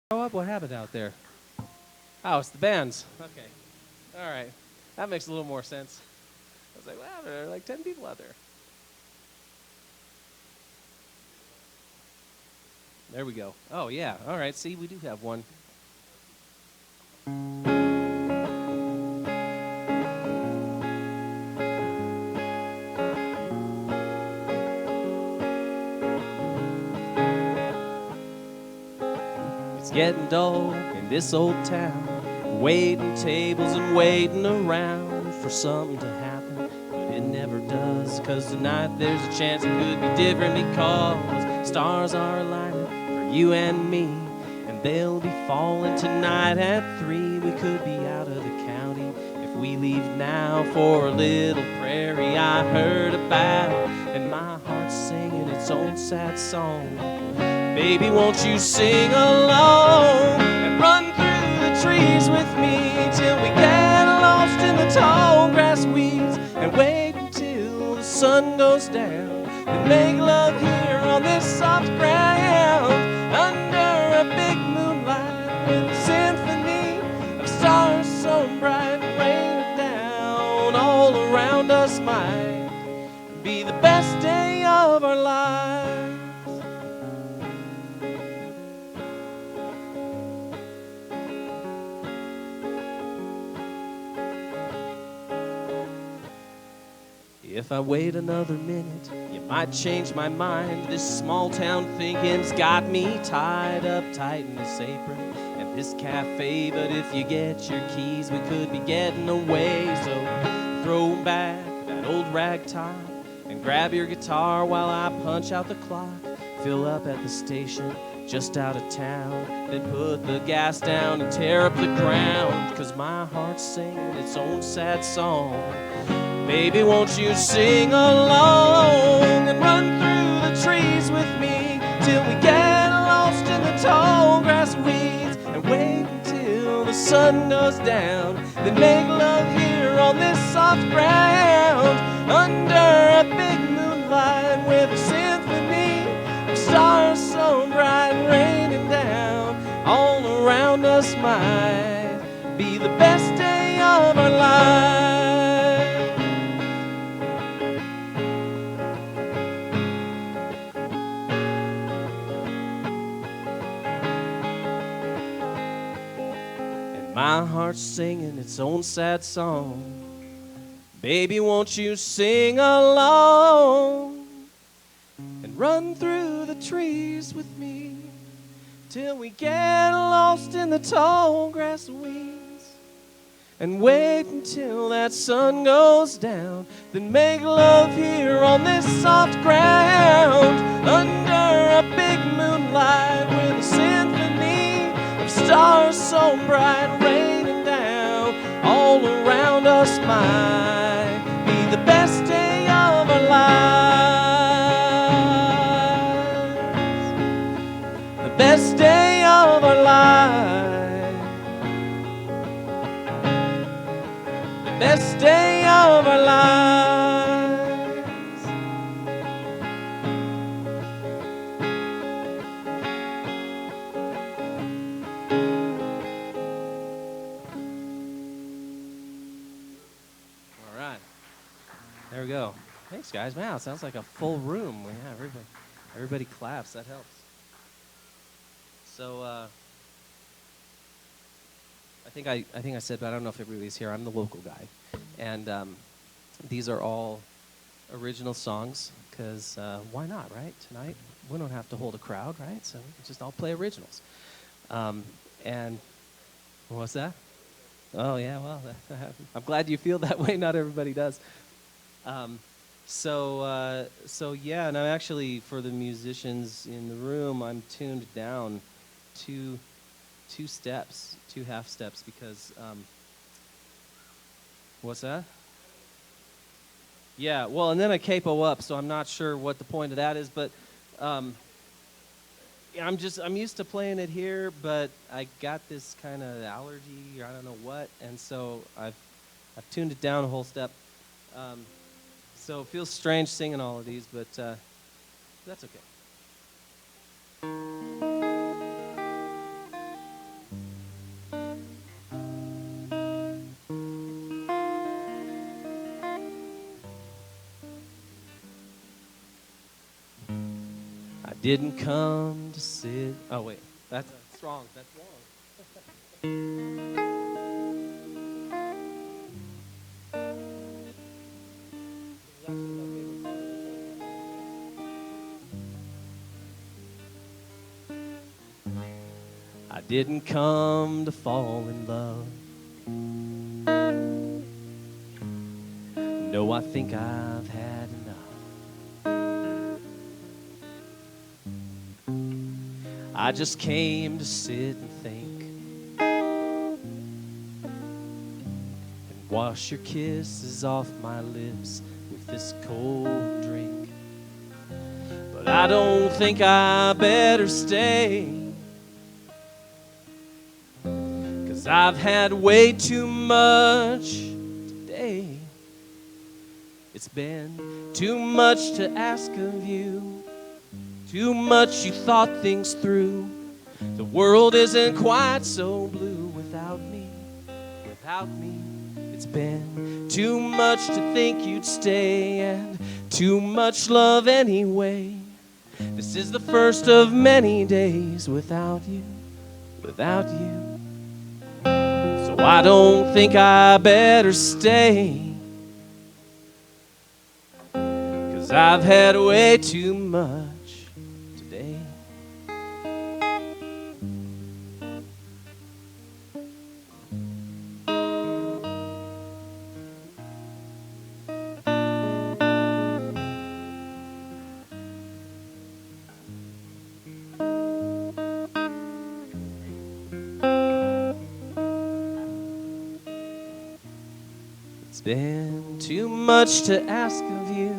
Grow up? What happened out there? Oh, it's the bands. Okay. All right. That makes a little more sense. I was like, wow, there are like 10 people out there. There we go. Oh, yeah. All right. See, we do have one. It's getting dull in this old town, waiting tables and waiting around for something to happen, but it never does, 'cause tonight there's a chance it could be different, because stars are aligning for you and me, and they'll be falling tonight at 3. We could be out of the county if we leave now for a little prairie I heard about, and my heart's singing its own sad song. Baby, won't you sing along and run through the trees with me till we get lost in the tall grass weeds, and wait until the sun goes down and make love here on this soft ground under a big moonlight with a symphony of stars so bright raining down all around us. Might be the best day of our lives. If I wait another minute, you might change my mind. This small town thinking's got me tied up tight in this apron and this cafe. But if you get your keys, we could be getting away. So throw back that old rag top and grab your guitar while I punch out the clock. Fill up at the station just out of town, then put the gas down and tear up the ground, 'cause my heart's singing its own sad song. Baby, won't you sing along and run through the trees with me till we get lost in the tall grass weeds, and wait until the sun goes down, then make love here on this soft ground under a big moonlight with a symphony of stars so bright raining down all around us. Might be the best day of our lives. My heart's singing its own sad song. Baby, won't you sing along and run through the trees with me till we get lost in the tall grass weeds, and wait until that sun goes down, then make love here on this soft ground under a big moonlight with a symphony of stars so bright raining down all around us. Might be the best day of our lives. The best day of our lives. The best day of our lives. There we go. Thanks, guys. Wow, sounds like a full room. Yeah, everybody claps. That helps. So I think I said, but I don't know if everybody's here. I'm the local guy, and these are all original songs, because why not, right? Tonight we don't have to hold a crowd, right? So we can just all play originals. And what's that? Oh yeah, well, I'm glad you feel that way. Not everybody does. So yeah, and I'm actually, for the musicians in the room, I'm tuned down two steps, 2 half steps, because, what's that? Yeah, well, and then I capo up, so I'm not sure what the point of that is, but, yeah, I'm used to playing it here, but I got this kind of allergy, or I don't know what, and so I've tuned it down a whole step. So it feels strange singing all of these, but that's okay. didn't come to sit. Oh, wait. That's wrong. That's wrong. I didn't come to fall in love. No, I think I've had enough. I just came to sit and think and wash your kisses off my lips with this cold drink. But I don't think I better stay, 'cause I've had way too much today. It's been too much to ask of you, too much you thought things through. The world isn't quite so blue without me, without me. It's been too much to think you'd stay, and too much love anyway. This is the first of many days without you, without you. So I don't think I better stay, 'cause I've had way too much today. It's been too much to ask of you,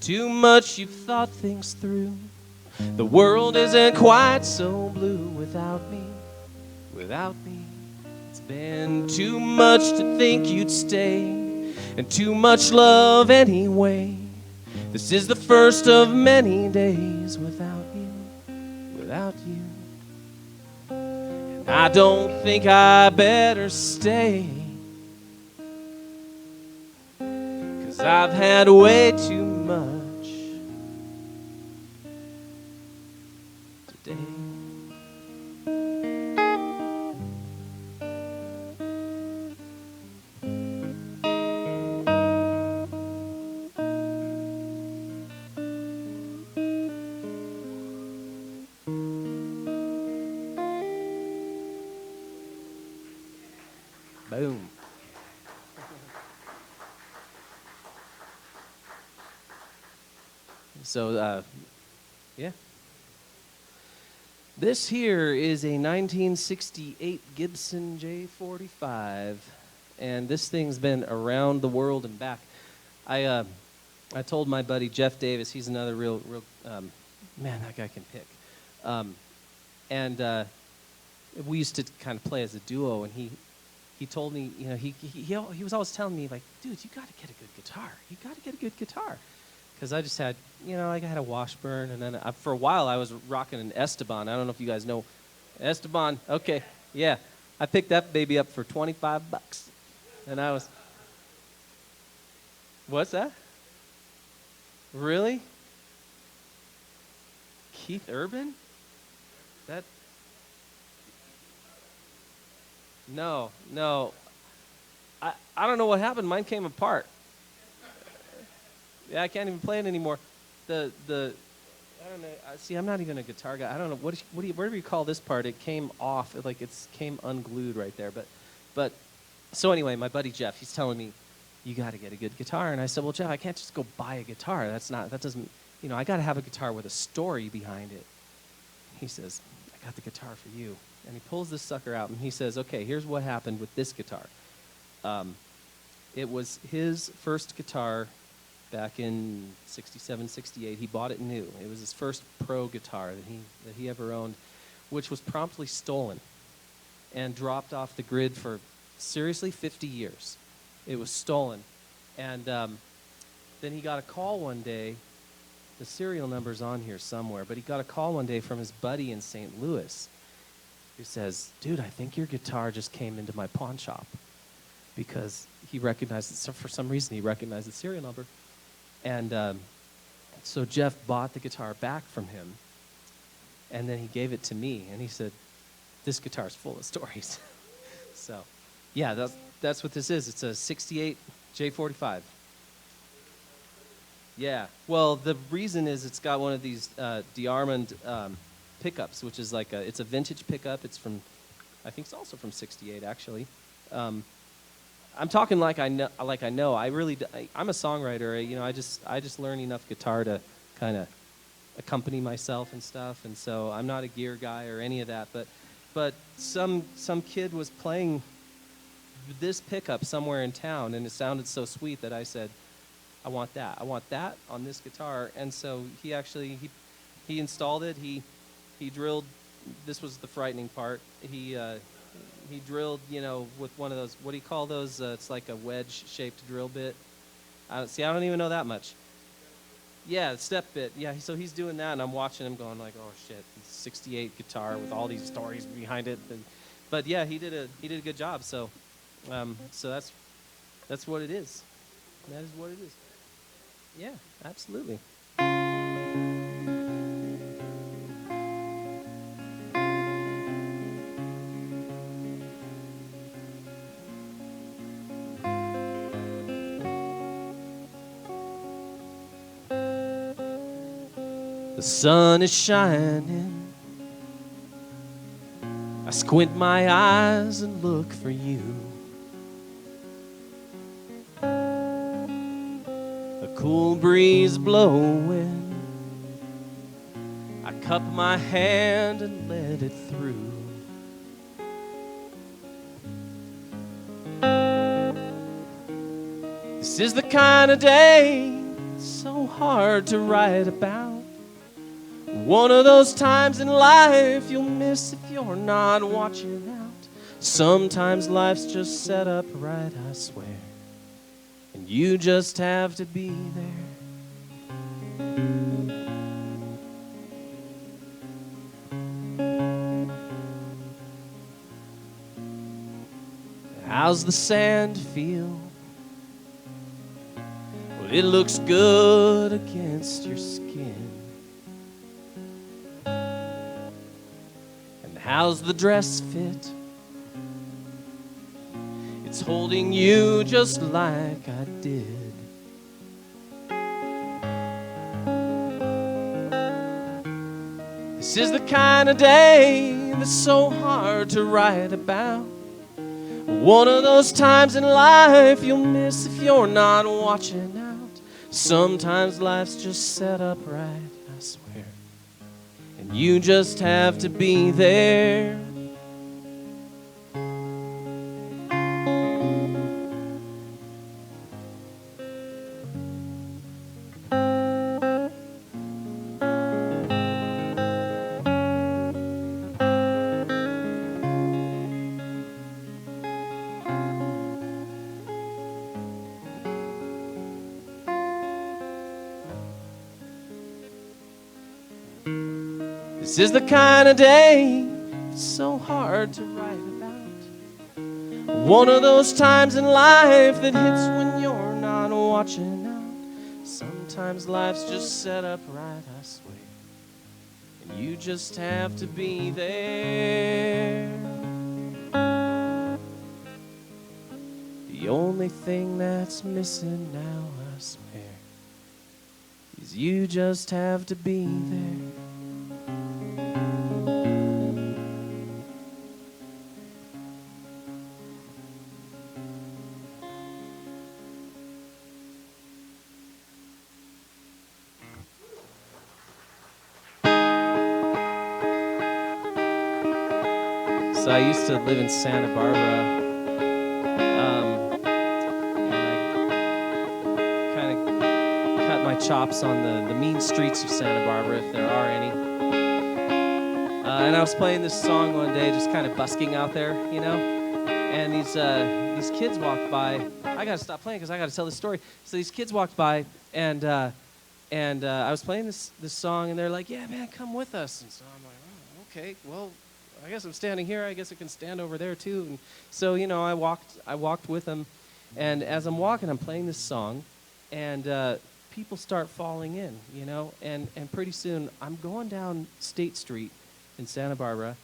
too much you've thought things through. The world isn't quite so blue without me, without me. It's been too much to think you'd stay, and too much love anyway. This is the first of many days without you, without you. And I don't think I better stay, 'cause I've had way too much today. Boom. So, yeah. This here is a 1968 Gibson J45, and this thing's been around the world and back. I told my buddy Jeff Davis, he's another real man, that guy can pick. We used to kind of play as a duo, and he told me, you know, he was always telling me, like, dude, you got to get a good guitar. You got to get a good guitar. Because I just had, you know, I had a Washburn, and then for a while I was rocking an Esteban. I don't know if you guys know Esteban. Okay, yeah. I picked that baby up for $25, and I was, what's that? Really? Keith Urban? That? No. I don't know what happened. Mine came apart. Yeah, I can't even play it anymore. I don't know. See, I'm not even a guitar guy. I don't know where do you call this part? It came off, like it came unglued right there. But so anyway, my buddy Jeff, he's telling me, you got to get a good guitar, and I said, well, Jeff, I can't just go buy a guitar. That doesn't, you know, I got to have a guitar with a story behind it. He says, I got the guitar for you, and he pulls this sucker out, and he says, okay, here's what happened with this guitar. It was his first guitar. Back in 67, 68, he bought it new. It was his first pro guitar that he ever owned, which was promptly stolen and dropped off the grid for, seriously, 50 years. It was stolen. And then he got a call one day. The serial number's on here somewhere, but he got a call one day from his buddy in St. Louis who says, dude, I think your guitar just came into my pawn shop, because he recognized it. So for some reason, he recognized the serial number. And So Jeff bought the guitar back from him, and then he gave it to me, and he said, this guitar's full of stories. So, yeah, that's what this is. It's a 68 J45. Yeah. Well, the reason is it's got one of these DeArmond pickups, which is like it's a vintage pickup. It's from, I think it's also from 68, actually. I'm talking like I know. I'm a songwriter. You know, I just learned enough guitar to kind of accompany myself and stuff, and so I'm not a gear guy or any of that. But some kid was playing this pickup somewhere in town, and it sounded so sweet that I said, I want that. I want that on this guitar. And so he actually he installed it. He drilled. This was the frightening part. He drilled, you know, with one of those, what do you call those? It's like a wedge-shaped drill bit. I don't even know that much. Yeah, step bit. Yeah, so he's doing that, and I'm watching him going like, oh, shit, 68 guitar with all these stories behind it. But, yeah, he did a good job. So that's what it is. That is what it is. Yeah, absolutely. The sun is shining. I squint my eyes and look for you. A cool breeze blowing. I cup my hand and let it through. This is the kind of day so hard to write about. One of those times in life you'll miss if you're not watching out. Sometimes life's just set up right, I swear, and you just have to be there. How's the sand feel? Well, it looks good against your skin. How's the dress fit? It's holding you just like I did. This is the kind of day that's so hard to write about. One of those times in life you'll miss if you're not watching out. Sometimes life's just set up right, I swear. You just have to be there. This is the kind of day it's so hard to write about. One of those times in life that hits when you're not watching out. Sometimes life's just set up right, I swear, and you just have to be there. The only thing that's missing now, I swear, is you just have to be there. So I used to live in Santa Barbara, and I kind of cut my chops on the mean streets of Santa Barbara, if there are any. And I was playing this song one day, just kind of busking out there, you know. And these kids walked by. I gotta stop playing because I gotta tell this story. So these kids walked by, and I was playing this song, and they're like, "Yeah, man, come with us." And so I'm like, "Oh, okay, well, I guess I'm standing here. I guess I can stand over there too." And so, you know, I walked with them, and as I'm walking, I'm playing this song, and people start falling in, and pretty soon I'm going down State Street in Santa Barbara,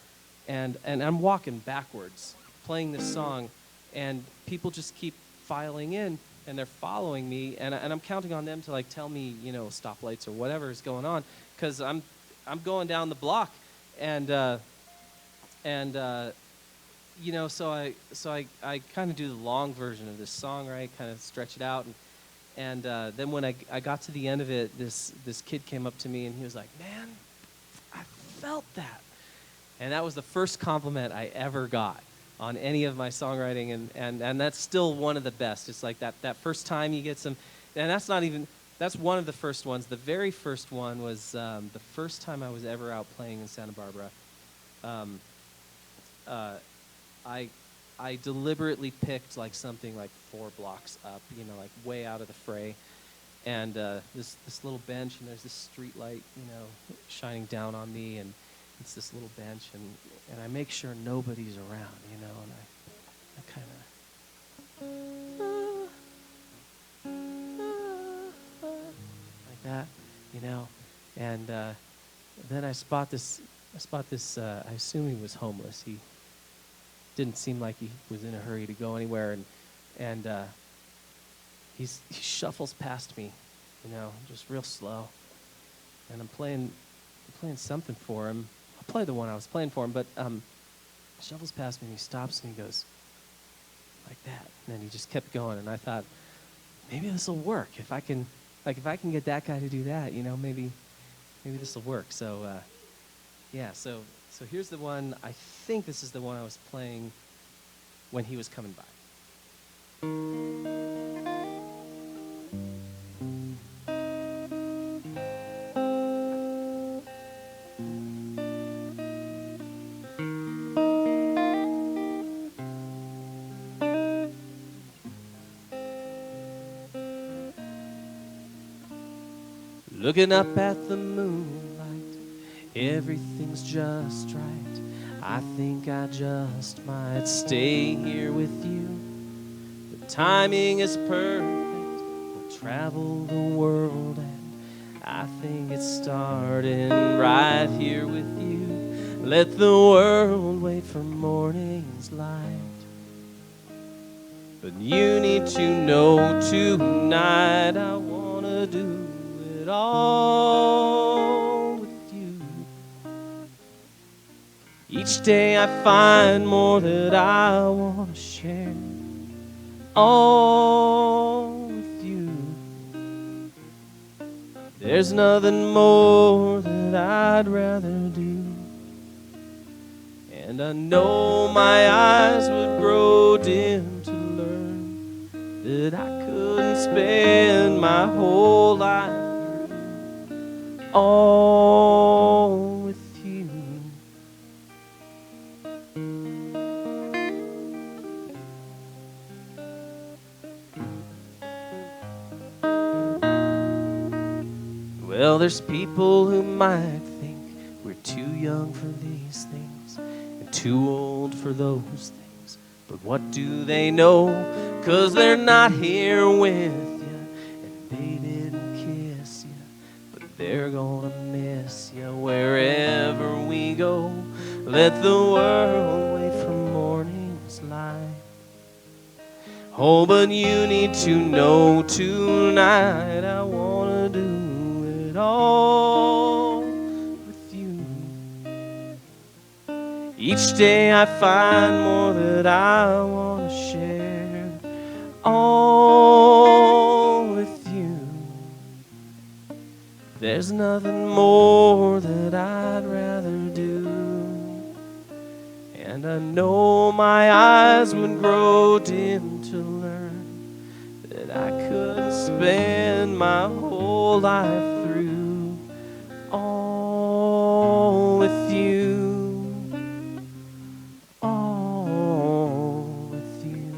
and I'm walking backwards, playing this song, and people just keep filing in, and they're following me, and I'm counting on them to like tell me, stoplights or whatever is going on, because I'm going down the block, and so I kind of do the long version of this song, right? Kind of stretch it out, and then when I got to the end of it, this kid came up to me and he was like, "Man, I felt that," and that was the first compliment I ever got on any of my songwriting, and that's still one of the best. It's like that first time you get some, and that's one of the first ones. The very first one was the first time I was ever out playing in Santa Barbara. I deliberately picked like something like 4 blocks up, like way out of the fray, and this little bench, and there's this street light, shining down on me, and it's this little bench, and I make sure nobody's around, and I kind of like that, and then I spot this. I assume he was homeless. He didn't seem like he was in a hurry to go anywhere, and he shuffles past me, just real slow, and I'm playing something for him. I'll play the one I was playing for him, but shuffles past me, and he stops, and he goes like that, and then he just kept going, and I thought, maybe this will work. If I can get that guy to do that, maybe this will work. So yeah, so here's the one. I think this is the one I was playing when he was coming by. Looking up at the moonlight, everything's just right. I think I just might stay here with you. The timing is perfect. We'll travel the world, and I think it's starting right here with you. Let the world wait for morning's light. But you need to know tonight I wanna do it all with you. Each day I find more that I want to share, all with you. There's nothing more that I'd rather do. And I know my eyes would grow dim to learn that I couldn't spend my whole life all with you. Well, there's people who might think we're too young for these things and too old for those things. But what do they know? 'Cause they're not here with you, and they didn't kiss you, but they're gonna miss you wherever we go. Let the world wait for morning's light. Oh, but you need to know tonight I wanna do it all with you. Each day I find more that I want to share, all with you. There's nothing more that I'd rather do. And I know my eyes would grow dim to learn that I couldn't spend my whole life through all with you. All with you.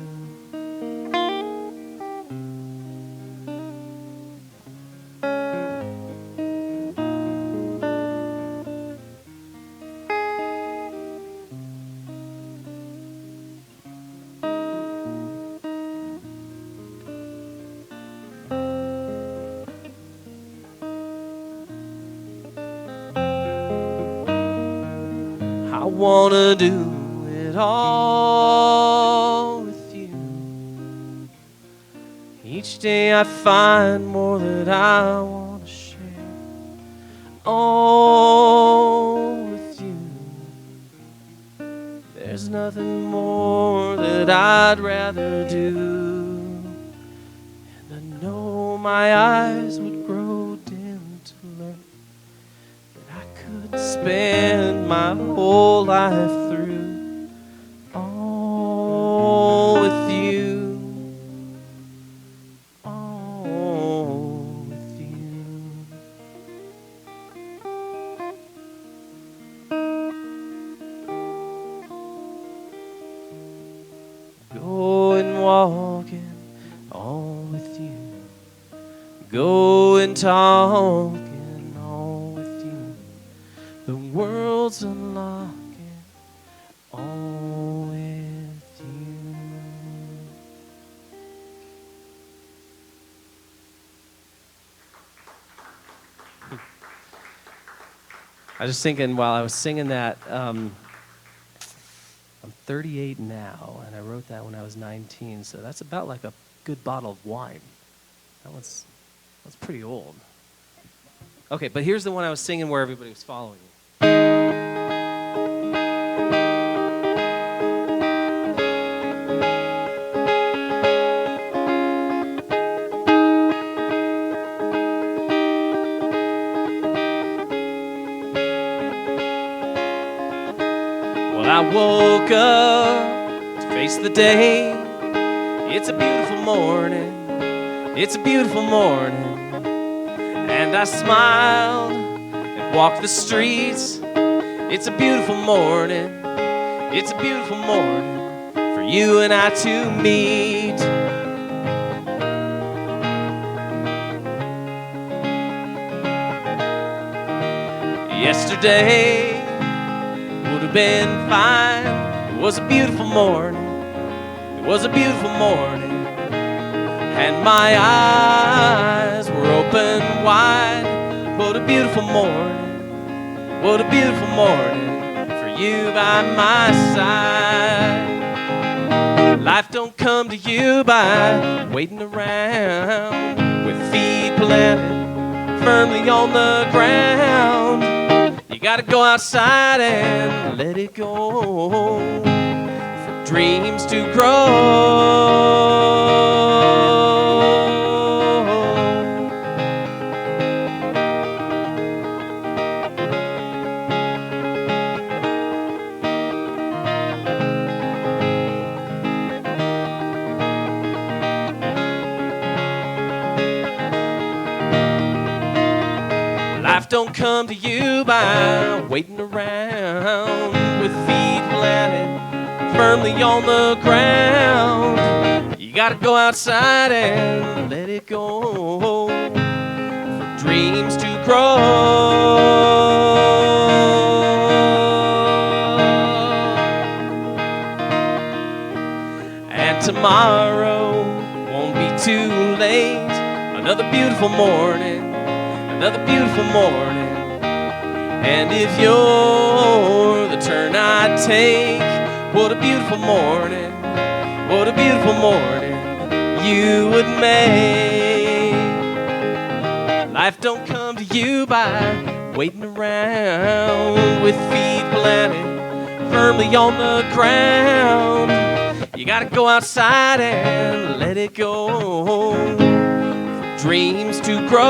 wanna do it all with you. Each day I find more that I wanna share. All with you. There's nothing more that I'd rather do. And I know my eyes would grow dim to learn that I could spend my whole life through all with you. All with you. Going walking all with you. Going talking all with you. The world's unlocking all with you. I was just thinking while I was singing that, I'm 38 now, and I wrote that when I was 19, so that's about like a good bottle of wine. That's pretty old. Okay, but here's the one I was singing where everybody was following me. Well, I woke up to face the day. It's a beautiful morning. It's a beautiful morning. And I smiled and walked the streets. It's a beautiful morning. It's a beautiful morning for you and I to meet. Yesterday would have been fine. It was a beautiful morning. It was a beautiful morning. And my eyes were open wide. What a beautiful morning. What a beautiful morning for you by my side. Life don't come to you by waiting around with feet planted firmly on the ground. You gotta go outside and let it go for dreams to grow. Life don't come to you by waiting around with feet planted firmly on the ground. You gotta go outside and let it go for dreams to grow. And tomorrow won't be too late. Another beautiful morning. Another beautiful morning. And if you're the turn I take, what a beautiful morning. What a beautiful morning you would make. Life don't come to you by waiting around with feet planted firmly on the ground. You gotta go outside and let it go. Dreams to grow.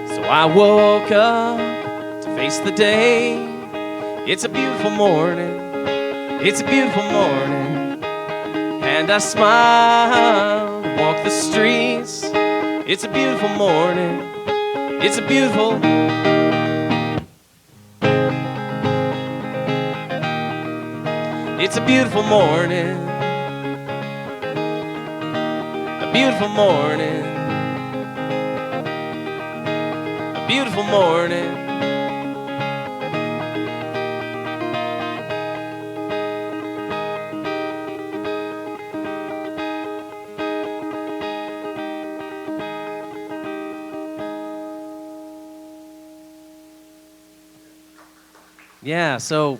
So I woke up to face the day. It's a beautiful morning. It's a beautiful morning. And I smiled, walked the streets. It's a beautiful morning. It's a beautiful It's a beautiful morning. A beautiful morning. A beautiful morning. Yeah, so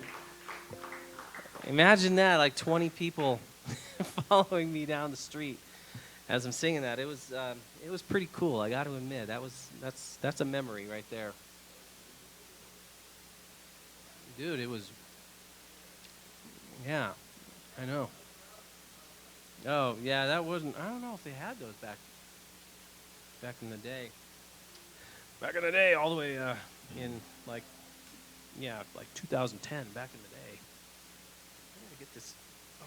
imagine that, like 20 people following me down the street as I'm singing that. It was pretty cool. I got to admit, that's a memory right there, dude. It was, yeah, I know. Oh yeah, that wasn't. I don't know if they had those back in the day. Back in the day, all the way in like, yeah, like 2010. Back in the day. I gotta get this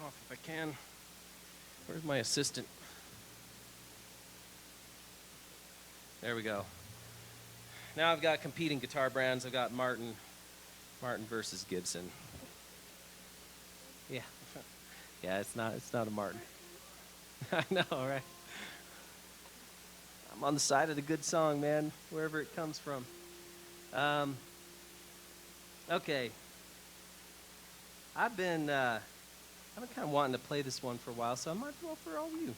off if I can. Where's my assistant? There we go. Now I've got competing guitar brands. I've got Martin versus Gibson. Yeah, yeah, it's not a Martin. I know, right? I'm on the side of the good song, man, wherever it comes from. Okay. I've been kind of wanting to play this one for a while, so I might as well for all of you.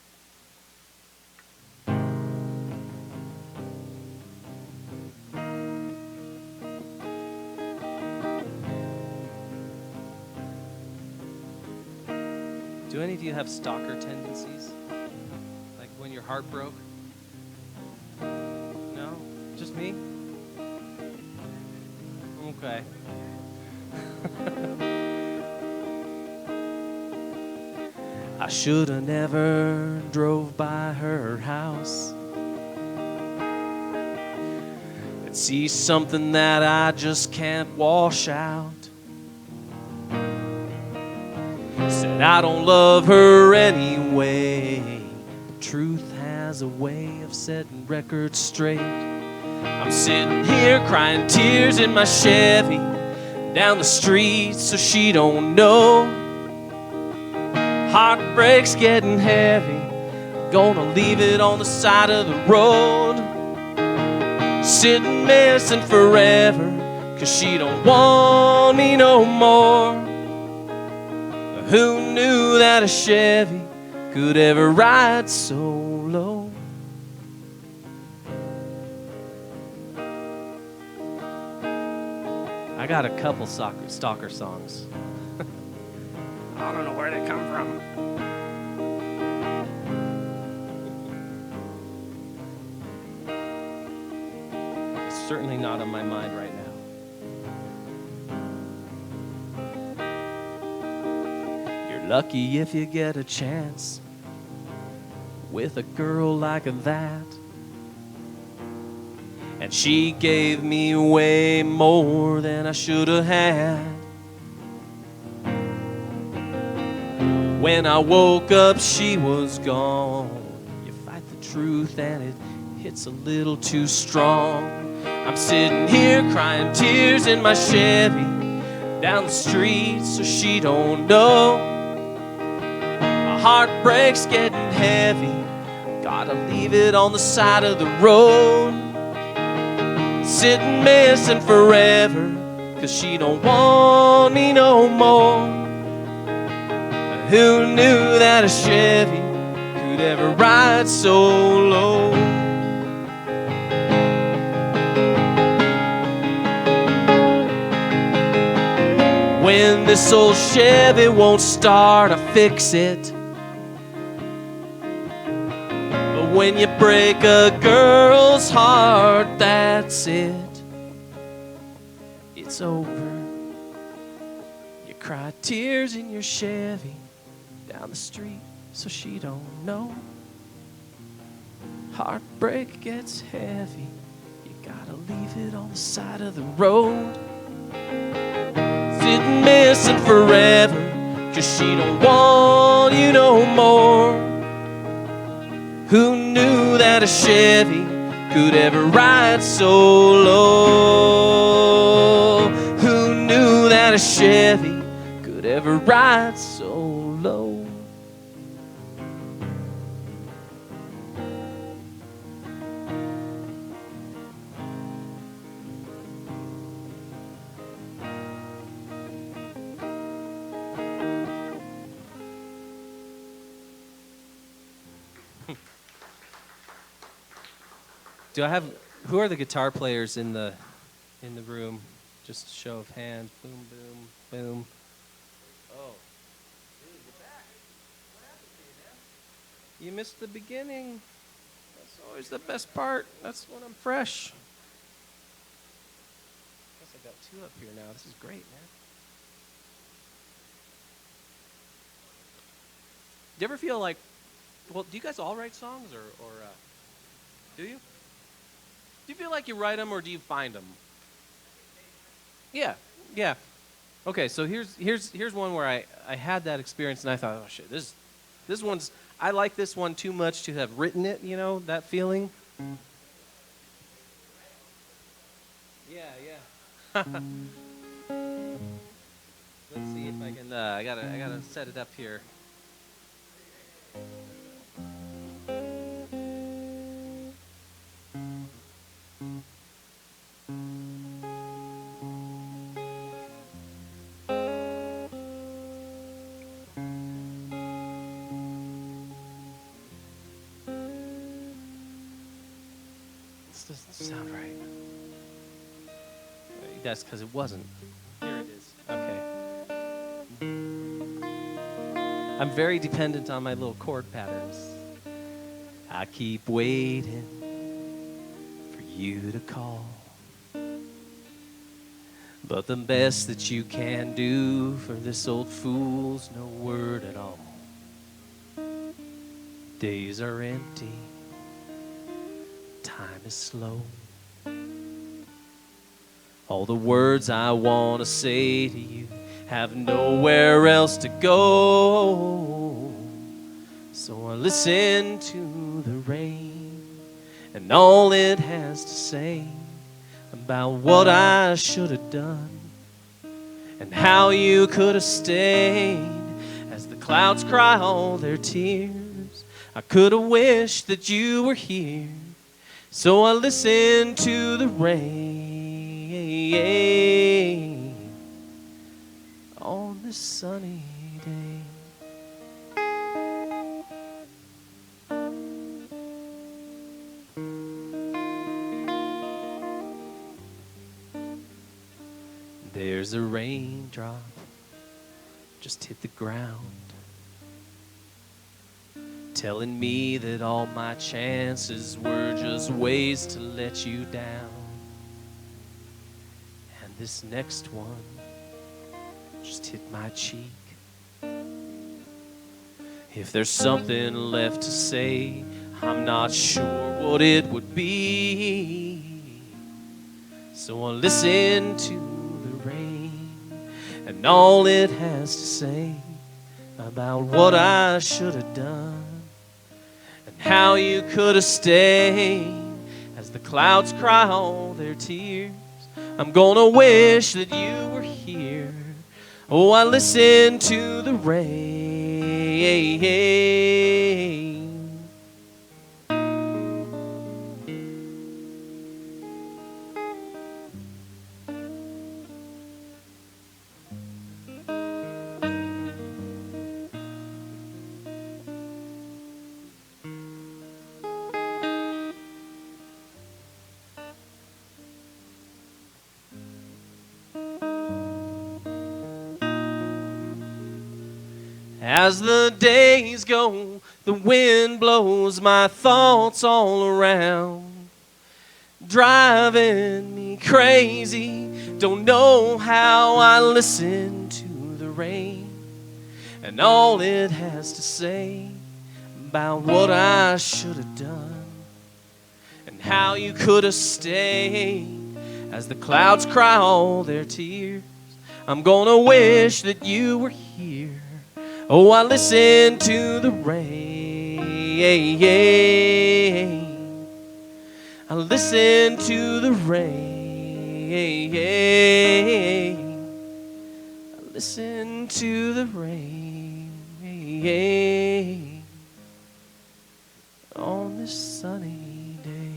Do any of you have stalker tendencies? Like when your heart broke? No? Just me? Okay. I shoulda never drove by her house and see something that I just can't wash out. Said I don't love her anyway. But truth has a way of setting records straight. I'm sitting here crying tears in my Chevy down the street so she don't know. Heartbreak's getting heavy. Gonna leave it on the side of the road. Sitting missing forever, 'cause she don't want me no more. Who knew that a Chevy could ever ride so low? I got a couple stalker songs. I don't know where they come from. It's certainly not on my mind right now. Lucky if you get a chance with a girl like that. And she gave me way more than I should have had. When I woke up, she was gone. You fight the truth and it hits a little too strong. I'm sitting here crying tears in my Chevy down the street so she don't know. Heartbreak's getting heavy. Gotta leave it on the side of the road. Sitting missing forever, 'cause she don't want me no more. Who knew that a Chevy could ever ride so low? When this old Chevy won't start, I fix it. When you break a girl's heart, that's it. It's over. You cry tears in your Chevy down the street so she don't know. Heartbreak gets heavy. You gotta leave it on the side of the road. Sitting missing forever, 'cause she don't want you no more. Who knew that a Chevy could ever ride so low? Who knew that a Chevy could ever ride so low? Do I have, who are the guitar players in the room? Just a show of hands. Boom, boom, boom. Oh. Dude, you're back. What happened to you, man? You missed the beginning. That's always the best part. That's when I'm fresh. Guess I got two up here now. This is great, man. Do you ever feel like, well, do you guys all write songs, or do you? Do you feel like you write them, or do you find them? Yeah, yeah. Okay, so here's one where I had that experience, and I thought, oh shit, this one's, I like this one too much to have written it, you know, that feeling. Yeah, yeah. Let's see if I can, I gotta set it up here. This doesn't sound right. That's because it wasn't. Here it is. Okay. I'm very dependent on my little chord patterns. I keep waiting for you to call. But the best that you can do for this old fool's no word at all. Days are empty. Time is slow. All the words I want to say to you have nowhere else to go. So I listen to the rain and all it has to say about what I should have done and how you could have stayed as the clouds cry all their tears. I could have wished that you were here. So I listen to the rain on this sunny day. There's a raindrop just hit the ground, telling me that all my chances were just ways to let you down. And this next one just hit my cheek. If there's something left to say, I'm not sure what it would be. So I'll listen to the rain and all it has to say about what I should have done and how you could have stayed as the clouds cry all their tears. I'm gonna wish that you were here. Oh, I listen to the rain. As the days go, the wind blows my thoughts all around, driving me crazy. Don't know how I listen to the rain and all it has to say about what I should have done and how you could have stayed as the clouds cry all their tears. I'm gonna wish that you were here. Oh, I listen to the rain. I listen to the rain. I listen to the rain on this sunny day.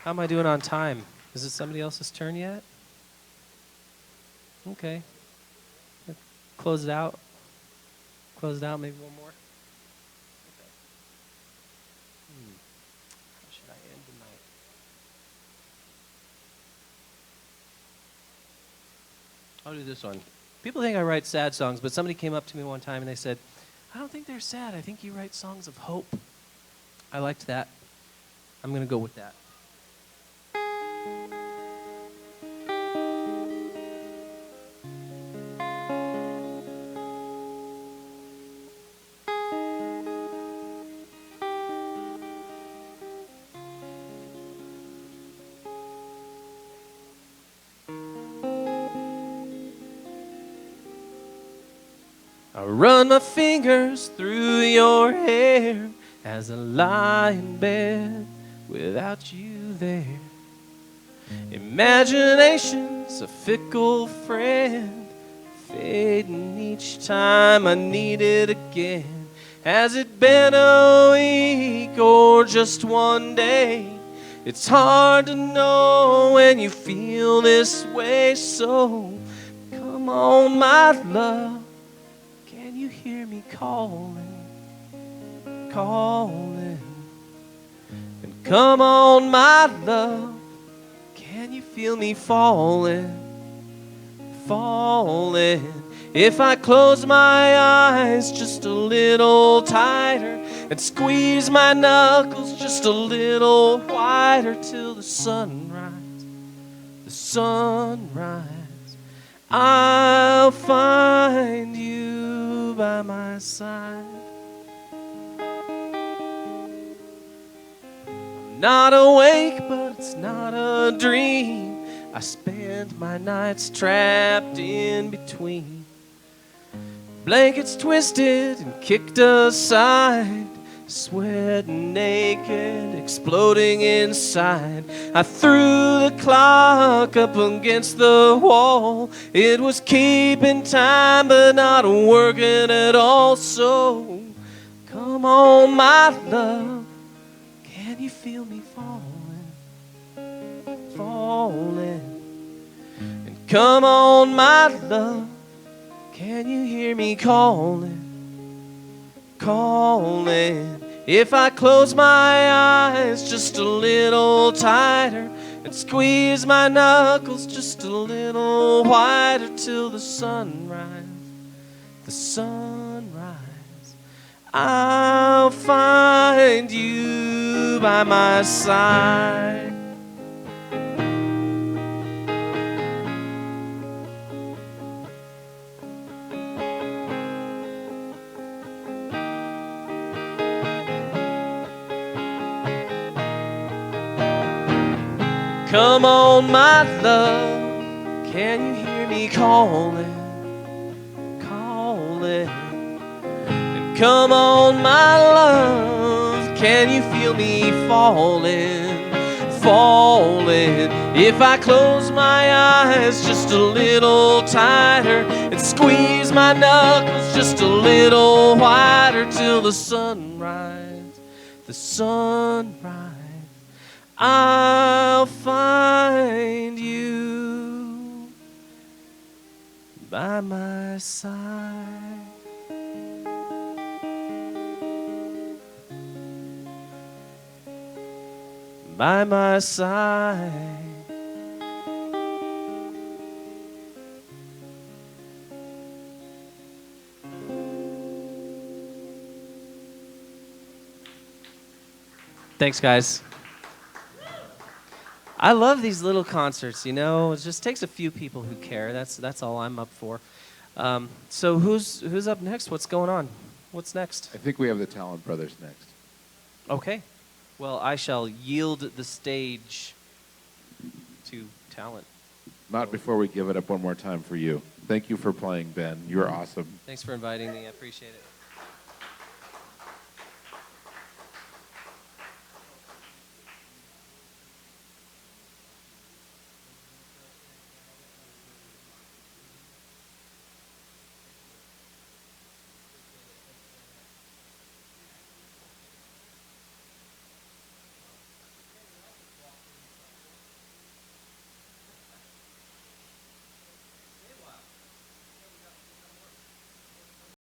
How am I doing on time? Is it somebody else's turn yet? Okay. Close it out. Close it out, maybe one more. Okay. How should I end tonight? I'll do this one. People think I write sad songs, but somebody came up to me one time and they said, I don't think they're sad. I think you write songs of hope. I liked that. I'm going to go with that. I run my fingers through your hair as I lie in bed without you there. Imagination's a fickle friend, fading each time I need it again. Has it been a week or just one day? It's hard to know when you feel this way, so come on, my love. Can you hear me calling, calling? And come on, my love, can you feel me falling, falling? If I close my eyes just a little tighter and squeeze my knuckles just a little wider till the sunrise, the sunrise, I'll find you by my side. I'm not awake, but it's not a dream. I spend my nights trapped in between. Blankets twisted and kicked aside, sweating naked, exploding inside. I threw the clock up against the wall. It was keeping time but not working at all. So come on, my love, can you feel me falling, falling? And come on, my love, can you hear me calling, calling? If I close my eyes just a little tighter and squeeze my knuckles just a little wider till the sunrise, the sunrise, I'll find you by my side. Come on, my love, can you hear me calling, calling? And come on, my love, can you feel me falling, falling? If I close my eyes just a little tighter and squeeze my knuckles just a little wider till the sunrise, the sunrise, I'll find you by my side. By my side. Thanks, guys. I love these little concerts, you know. It just takes a few people who care. That's all I'm up for. So who's up next? What's going on? What's next? I think we have the Talent Brothers next. Okay. Well, I shall yield the stage to Talent. Not before we give it up one more time for you. Thank you for playing, Ben. You're awesome. Thanks for inviting me. I appreciate it.